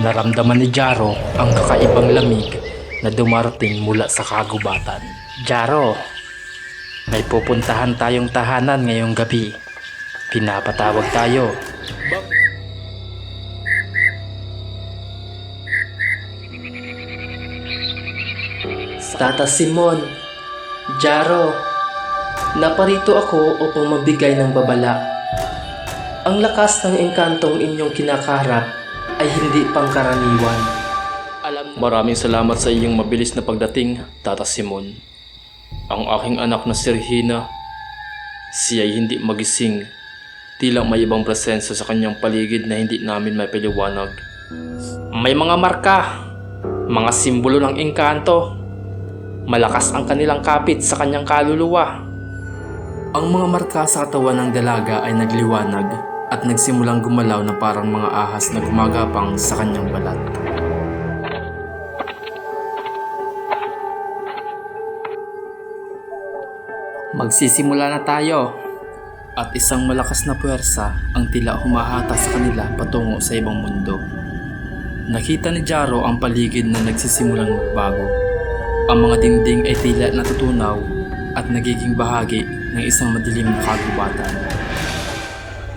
Naramdaman ni Jaro ang kakaibang lamig na dumarating mula sa kagubatan. Jaro, may pupuntahan tayong tahanan ngayong gabi. Pinapatawag tayo. Tata Simon, Jaro, naparito ako upang magbigay ng babala. Ang lakas ng engkantong inyong kinakaharap ay hindi pangkaraniwan. Maraming salamat sa iyong mabilis na pagdating, Tata Simon. Ang aking anak na si Regina, siya ay hindi magising. Tila may ibang presensya sa kanyang paligid na hindi namin mapaliwanag. May mga marka, mga simbolo ng engkanto. Malakas ang kanilang kapit sa kanyang kaluluwa. Ang mga marka sa katawan ng dalaga ay nagliwanag at nagsimulang gumalaw na parang mga ahas na gumagapang sa kanyang balat. Magsisimula na tayo. At isang malakas na puwersa ang tila humahata sa kanila patungo sa ibang mundo. Nakita ni Jaro ang paligid na nagsisimulang magbago. Ang mga dingding ay tila natutunaw at nagiging bahagi ng isang madilim na kagubatan.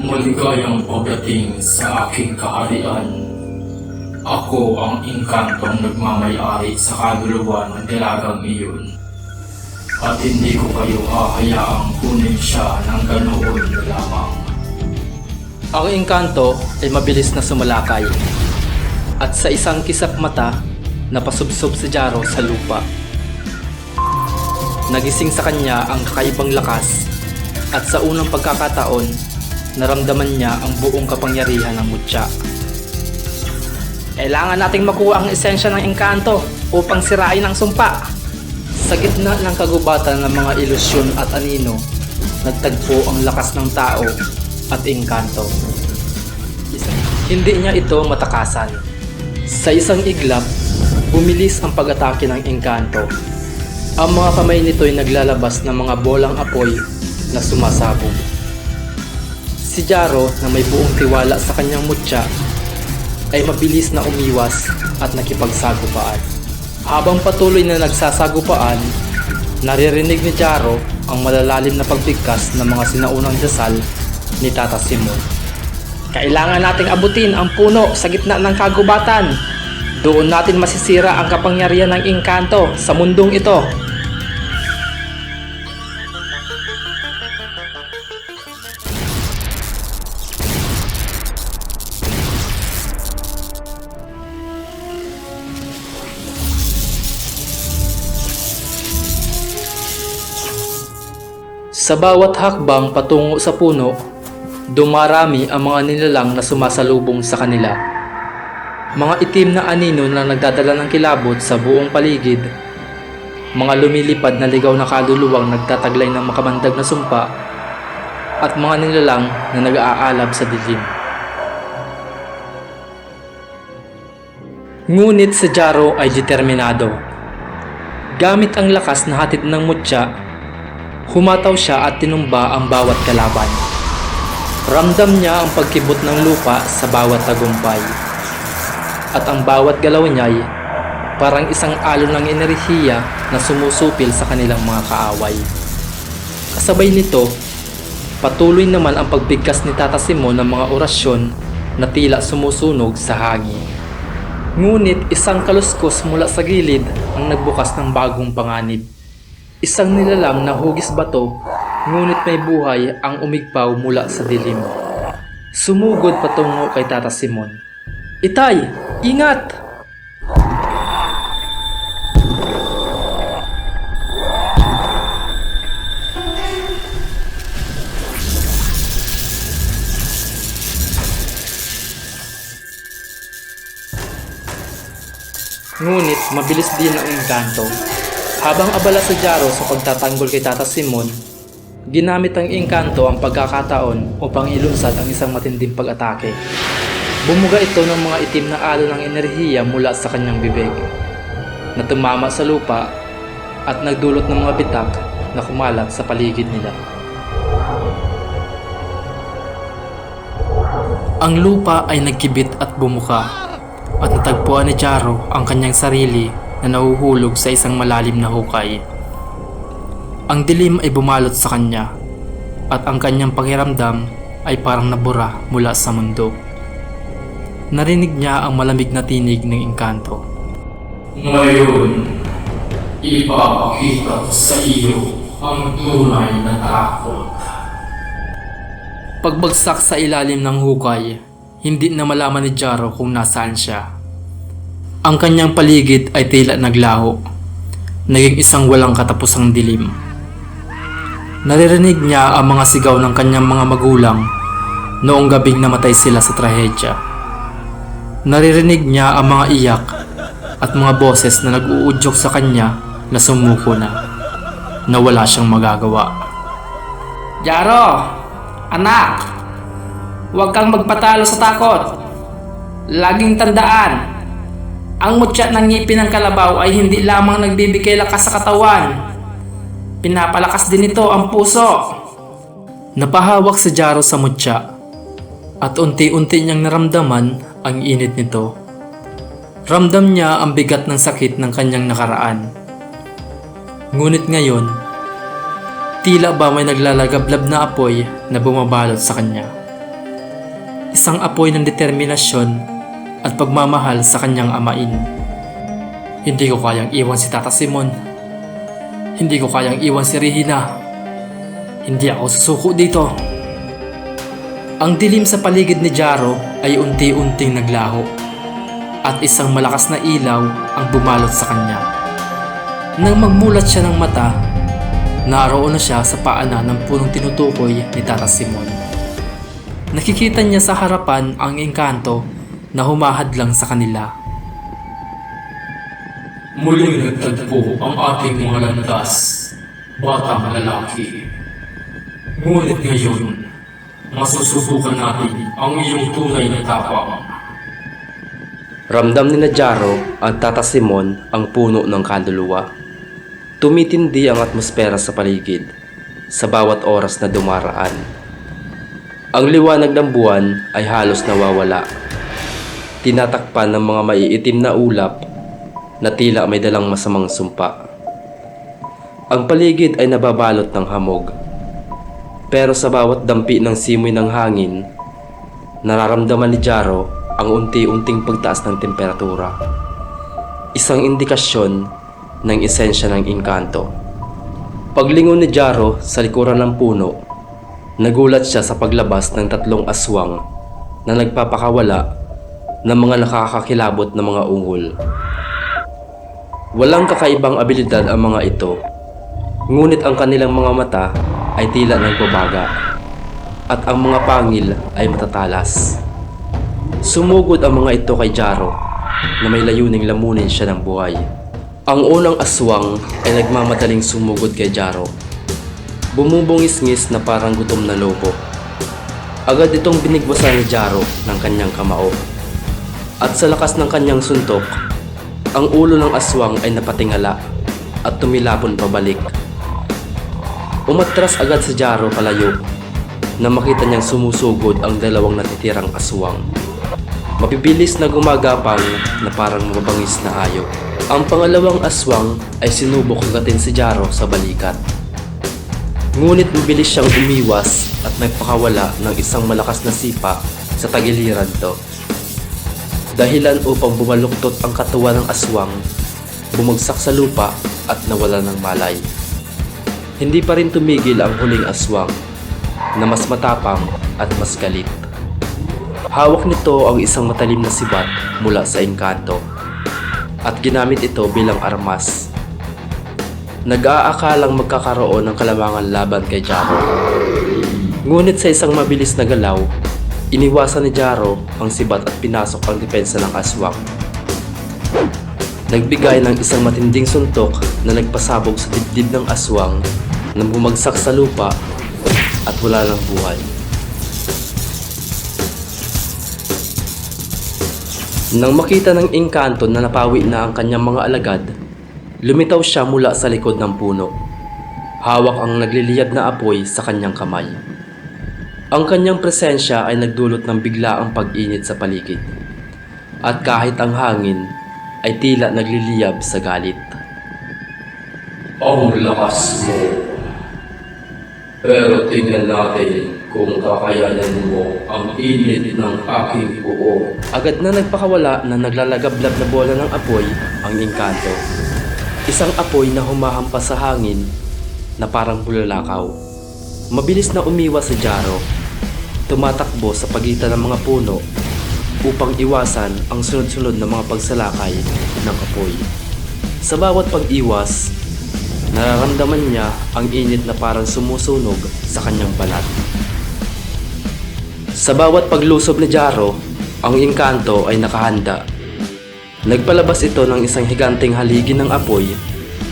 Maligayang pagdating sa aking kaharian. Ako ang engkantong nagmamay-ari sa kaluluwa ng dalagang iyon. At hindi ko kayo hahayaang kunin siya ng ganoon na lamang. Ang engkanto ay mabilis na sumalakay. At sa isang kisap mata, napasubsob si Jaro sa lupa. Nagising sa kanya ang kakaibang lakas at sa unang pagkakataon, naramdaman niya ang buong kapangyarihan ng mutya. Kailangan nating makuha ang esensya ng engkanto upang sirain ang sumpa. Sa gitna ng kagubatan ng mga ilusyon at anino, nagtagpo ang lakas ng tao at engkanto. Hindi niya ito matakasan. Sa isang iglap, bumilis ang pag-atake ng engkanto. Ang mga kamay nito ay naglalabas ng mga bolang apoy na sumasabog. Si Jaro na may buong tiwala sa kanyang mutya ay mabilis na umiwas at nakipagsagupaan. Habang patuloy na nagsasagupaan, naririnig ni Jaro ang malalalim na pagbigkas ng mga sinaunang dasal ni Tata Simon. Kailangan nating abutin ang puno sa gitna ng kagubatan. Doon natin masisira ang kapangyarihan ng engkanto sa mundong ito. Sa bawat hakbang patungo sa puno, dumarami ang mga nilalang na sumasalubong sa kanila. Mga itim na anino na nagdadala ng kilabot sa buong paligid. Mga lumilipad na ligaw na kaluluwang nagtataglay ng makamandag na sumpa. At mga nilalang na nag-aalab sa dilim. Ngunit si Jaro ay determinado. Gamit ang lakas na hatid ng mutya, humataw siya at tinumba ang bawat kalaban. Ramdam niya ang pagkibot ng lupa sa bawat tagumpay. At ang bawat galaw niya ay parang isang alon ng enerhiya na sumusupil sa kanilang mga kaaway. Kasabay nito, patuloy naman ang pagbigkas ni Tata Simon ng mga orasyon na tila sumusunog sa hangin. Ngunit isang kaluskos mula sa gilid ang nagbukas ng bagong panganib. Isang nilalang na hugis bato, ngunit may buhay ang umigpaw mula sa dilim. Sumugod patungo kay Tata Simon. Itay, ingat! Ngunit mabilis din ang engkanto. Habang abala si Jaro sa pagtatanggol kay Tata Simon, ginamit ang engkanto ang pagkakataon upang ilunsad ang isang matinding pag-atake. Bumuga ito ng mga itim na alon ng enerhiya mula sa kanyang bibig, na tumama sa lupa at nagdulot ng mga bitak na kumalat sa paligid nila. Ang lupa ay nagkibit at bumuka. at natagpuan ni Jaro ang kanyang sarili na nahuhulog sa isang malalim na hukay. Ang dilim ay bumalot sa kanya at ang kanyang pakiramdam ay parang nabura mula sa mundo. Narinig niya ang malamig na tinig ng engkanto. Ngayon, ipapakita ko sa iyo ang tunay na takot. Pagbagsak sa ilalim ng hukay, hindi na malaman ni Jaro kung nasaan siya. Ang kanyang paligid ay tila naglaho, naging isang walang katapusang dilim. Naririnig niya ang mga sigaw ng kanyang mga magulang noong gabing namatay sila sa trahedya. Naririnig niya ang mga iyak at mga boses na nag-uudyok sa kanya na sumuko na wala siyang magagawa. Jaro! Anak! Huwag kang magpatalo sa takot. Laging tandaan, ang mutya ng ngipin ng kalabaw ay hindi lamang nagbibigay lakas sa katawan. Pinapalakas din ito ang puso. Napahawak si Jaro sa mutya at unti-unti niyang naramdaman ang init nito. Ramdam niya ang bigat ng sakit ng kanyang nakaraan. Ngunit ngayon, tila ba may naglalagablab na apoy na bumabalot sa kanya. Isang apoy ng determinasyon at pagmamahal sa kanyang amain. Hindi ko kayang iwan si Tata Simon. Hindi ko kayang iwan si Regina. Hindi ako susuko dito. Ang dilim sa paligid ni Jaro ay unti-unting naglaho at isang malakas na ilaw ang bumalot sa kanya. Nang magmulat siya ng mata, naroon na siya sa paanan ng punong tinutukoy ni Tata Simon. Nakikita niya sa harapan ang engkanto na humahadlang sa kanila. Muling nagtagpo ang ating mga landas, batang lalaki. Ngunit ngayon, masusubukan natin ang iyong tunay na tapang. Ramdam ni na Jaro ang Tata Simon ang puno ng kaluluwa. Tumitindi ang atmosfera sa paligid sa bawat oras na dumaraan. Ang liwanag ng buwan ay halos nawawala. Tinatakpan ng mga maiitim na ulap na tila may dalang masamang sumpa. Ang paligid ay nababalot ng hamog. Pero sa bawat dampi ng simoy ng hangin, nararamdaman ni Jaro ang unti-unting pagtaas ng temperatura. Isang indikasyon ng esensya ng engkanto. Paglingon ni Jaro sa likuran ng puno, nagulat siya sa paglabas ng 3 aswang na nagpapakawala ng mga nakakakilabot na mga ungol. Walang kakaibang abilidad ang mga ito, ngunit ang kanilang mga mata ay tila nagbabaga at ang mga pangil ay matatalas. Sumugod ang mga ito kay Jaro na may layuning lamunin siya ng buhay. Ang unang aswang ay nagmamadaling sumugod kay Jaro. Bumubungis-ngis na parang gutom na lobo. Agad itong binigwasan ni Jaro ng kanyang kamao. At sa lakas ng kanyang suntok, ang ulo ng aswang ay napatingala at tumilapon pabalik. Umatras agad si Jaro palayo na makita niyang sumusugod ang 2 natitirang aswang. Mabibilis na gumagapang na parang mababangis na hayop. Ang pangalawang aswang ay sinubok agatin si Jaro sa balikat. Ngunit mabilis siyang umiwas at nagpakawala ng isang malakas na sipa sa tagiliran to. Dahilan upang bumaluktot ang katawan ng aswang, bumagsak sa lupa at nawala ng malay. Hindi pa rin tumigil ang huling aswang na mas matapang at mas galit. Hawak nito ang isang matalim na sibat mula sa engkanto at ginamit ito bilang armas. Nag-aakalang magkakaroon ng kalamangan laban kay Jaro. Ngunit sa isang mabilis na galaw, iniwasan ni Jaro ang sibat at pinasok ang depensa ng aswang. Nagbigay ng isang matinding suntok na nagpasabog sa dibdib ng aswang nang bumagsak sa lupa at wala ng buhay. Nang makita ng engkanto na napawi na ang kanyang mga alagad, lumitaw siya mula sa likod ng puno. Hawak ang nagliliyab na apoy sa kanyang kamay. Ang kanyang presensya ay nagdulot ng biglaang pag-init sa paligid. at kahit ang hangin ay tila nagliliyab sa galit. Ang lakas mo. Pero tingnan natin kung kakayanan mo ang init ng aking buo. Agad na nagpakawala na naglalagablab na bola ng apoy ang engkanto. Isang apoy na humahampas sa hangin na parang bulalakaw. Mabilis na umiwas si Jaro. Tumatakbo sa pagitan ng mga puno upang iwasan ang sunod-sunod na mga pagsalakay ng apoy. Sa bawat pag-iwas, nararamdaman niya ang init na parang sumusunog sa kanyang balat. Sa bawat paglusob ni Jaro, ang engkanto ay nakahanda. Nagpalabas ito ng isang higanteng haligi ng apoy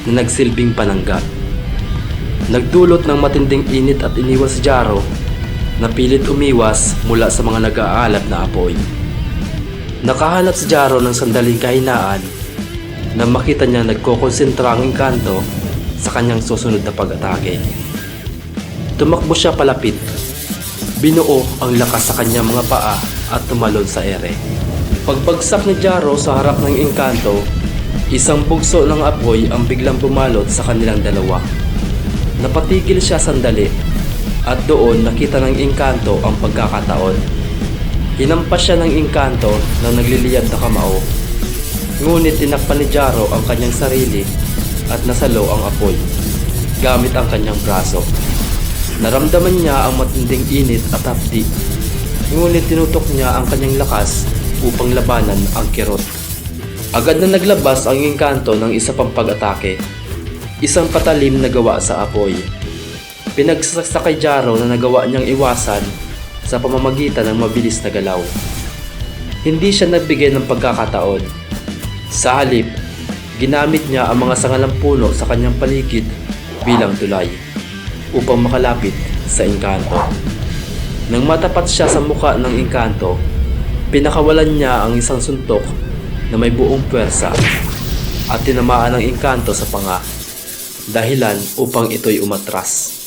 na nagsilbing panangga. Nagdulot ng matinding init at iniwas si Jaro na pilit umiwas mula sa mga nag-aalab na apoy. Nakahanap si Jaro ng sandaling kahinaan na makita niya nagkokonsentra ang engkanto sa kanyang susunod na pag-atake. Tumakbo siya palapit. Binuo ang lakas sa kanyang mga paa at tumalon sa ere. Pagbagsak ni Jaro sa harap ng engkanto, isang bugso ng apoy ang biglang bumalot sa kanilang dalawa. Napatigil siya sandali at doon nakita ng engkanto ang pagkakataon. Hinampas siya ng engkanto na nagliliyab na kamao. Ngunit tinakpan ni Jaro ang kanyang sarili at nasalo ang apoy gamit ang kanyang braso. Naramdaman niya ang matinding init at hapdi. Ngunit tinutok niya ang kanyang lakas upang labanan ang kirot. Agad na naglabas ang engkanto ng isa pang pag-atake. Isang patalim na gawa sa apoy. Pinagsasaksa kay Jaro na nagawa niyang iwasan sa pamamagitan ng mabilis na galaw. Hindi siya nagbigay ng pagkakataon. Sa halip, ginamit niya ang mga sangalang puno sa kanyang paligid bilang tulay upang makalapit sa engkanto. Nang matapat siya sa muka ng engkanto, pinakawalan niya ang isang suntok na may buong puwersa at tinamaan ang engkanto sa panga, dahilan upang ito'y umatras.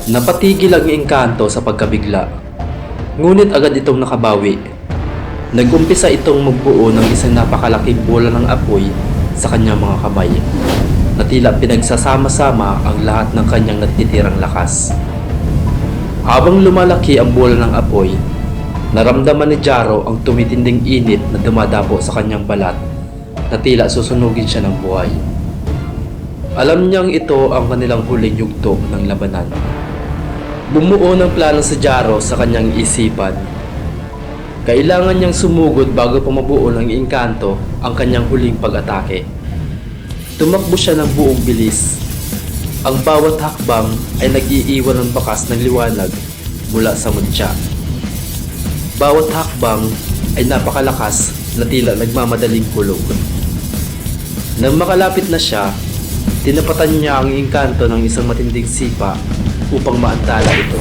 Napatigil ang engkanto sa pagkabigla. Ngunit agad itong nakabawi. Nag-umpisa itong magbuo ng isang napakalaking bola ng apoy sa kanyang mga kamay, na tila pinagsasama-sama ang lahat ng kanyang natitirang lakas. Habang lumalaki ang bola ng apoy, naramdaman ni Jaro ang tumitinding init na dumadapo sa kanyang balat na tila susunugin siya ng buhay. Alam niyang ito ang kanilang huling yugto ng labanan. Bumuo ng plano si Jaro sa kanyang isipan. Kailangan niyang sumugod bago pa mabuo ng engkanto ang kanyang huling pag-atake. Tumakbo siya ng buong bilis. Ang bawat hakbang ay nag-iiwan ng bakas ng liwanag mula sa mutya. Bawat hakbang ay napakalakas na tila nagmamadaling kulog. Nang makalapit na siya, tinapatan niya ang engkanto ng isang matinding sipa upang maantala ito.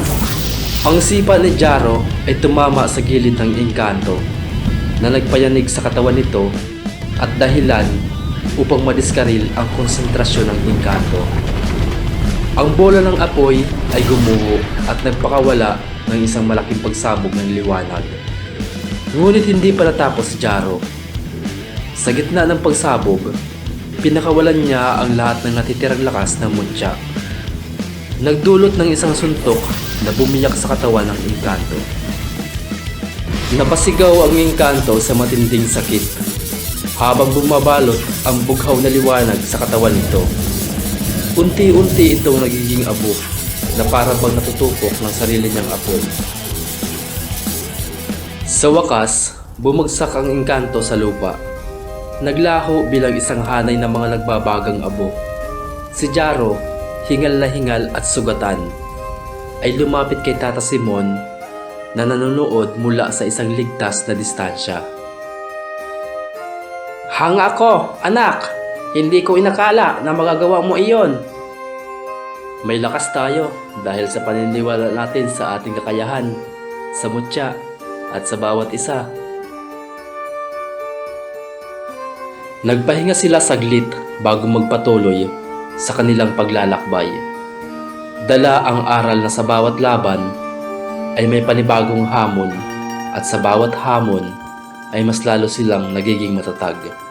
Ang sipa ni Jaro ay tumama sa gilid ng engkanto na nagpayanig sa katawan nito at dahilan upang madiskaril ang konsentrasyon ng engkanto. Ang bola ng apoy ay gumuho at nagpakawala ng isang malaking pagsabog ng liwanag. Ngunit hindi pa natapos si Jaro. Sa gitna ng pagsabog, pinakawalan niya ang lahat ng natitirang lakas ng mutya. Nagdulot ng isang suntok na bumiyak sa katawan ng engkanto. Napasigaw ang engkanto sa matinding sakit. Habang bumabalot ang bughaw na liwanag sa katawan nito, unti-unti itong nagiging abo na para bang natutupok ng sarili niyang apoy. Sa wakas, bumagsak ang engkanto sa lupa. Naglaho bilang isang hanay ng mga nagbabagang abo. Si Jaro, hingal na hingal at sugatan, ay lumapit kay Tata Simon na nanonood mula sa isang ligtas na distansya. Hanga ako, anak! Hindi ko inakala na magagawa mo iyon. May lakas tayo dahil sa paniniwala natin sa ating kakayahan, sa mutya at sa bawat isa. Nagpahinga sila saglit bago magpatuloy sa kanilang paglalakbay. Dala ang aral na sa bawat laban ay may panibagong hamon at sa bawat hamon ay mas lalo silang nagiging matatag.